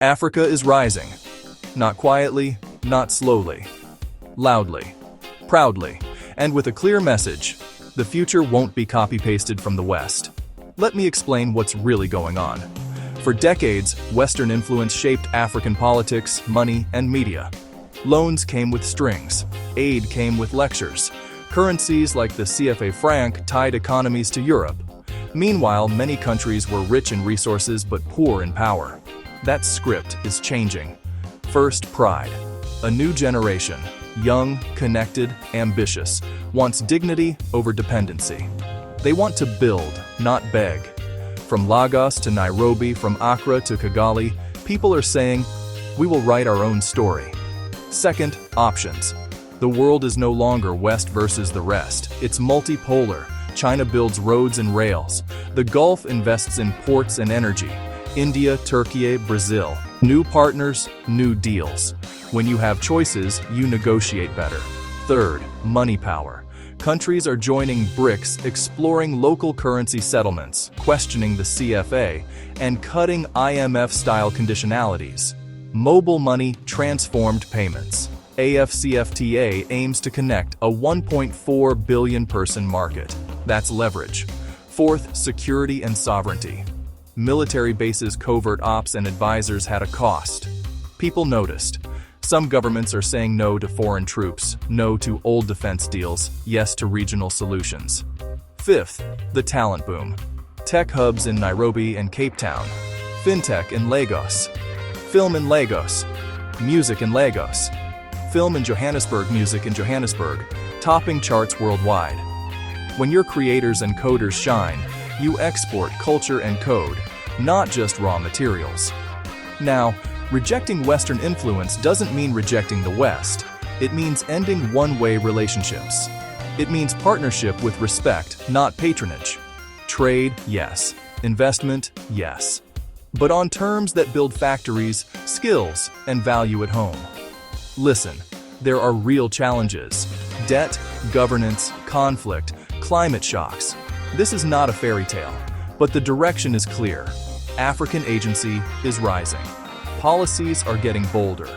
Africa is rising. Not quietly, not slowly. Loudly. Proudly. And with a clear message. The future won't be copy-pasted from the West. Let me explain what's really going on. For decades, Western influence shaped African politics, money, and media. Loans came with strings. Aid came with lectures. Currencies like the CFA franc tied economies to Europe. Meanwhile, many countries were rich in resources but poor in power. That script is changing. First, pride. A new generation, young, connected, ambitious, wants dignity over dependency. They want to build, not beg. From Lagos to Nairobi, from Accra to Kigali, people are saying, we will write our own story. Second, options. The world is no longer West versus the rest. It's multipolar. China builds roads and rails. The Gulf invests in ports and energy. India, Turkey, Brazil. New partners, new deals. When you have choices, you negotiate better. Third, money power. Countries are joining BRICS, exploring local currency settlements, questioning the CFA, and cutting IMF-style conditionalities. Mobile money transformed payments. AFCFTA aims to connect a 1.4 billion person market. That's leverage. Fourth, security and sovereignty. Military bases, covert ops, and advisors had a cost. People noticed. Some governments are saying no to foreign troops, no to old defense deals, yes to regional solutions. Fifth, the talent boom. Tech hubs in Nairobi and Cape Town. Fintech in Lagos. Film in Lagos. Music in Lagos. Film in Johannesburg, music in Johannesburg, topping charts worldwide. When your creators and coders shine, you export culture and code, not just raw materials. Now, rejecting Western influence doesn't mean rejecting the West. It means ending one-way relationships. It means partnership with respect, not patronage. Trade, yes. Investment, yes. But on terms that build factories, skills, and value at home. Listen, there are real challenges. Debt, governance, conflict, climate shocks. This is not a fairy tale, but the direction is clear. African agency is rising. Policies are getting bolder.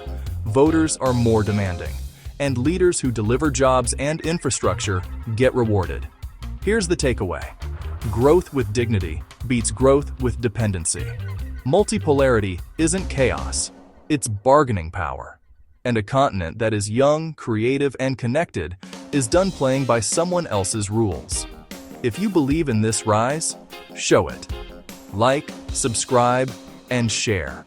Voters are more demanding. And leaders who deliver jobs and infrastructure get rewarded. Here's the takeaway. Growth with dignity beats growth with dependency. Multipolarity isn't chaos. It's bargaining power. And a continent that is young, creative, and connected is done playing by someone else's rules. If you believe in this rise, show it. Like, subscribe, and share.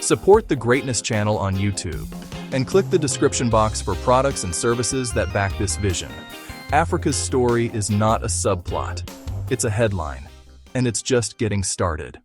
Support the Greatness channel on YouTube, and click the description box for products and services that back this vision. Africa's story is not a subplot. It's a headline, and it's just getting started.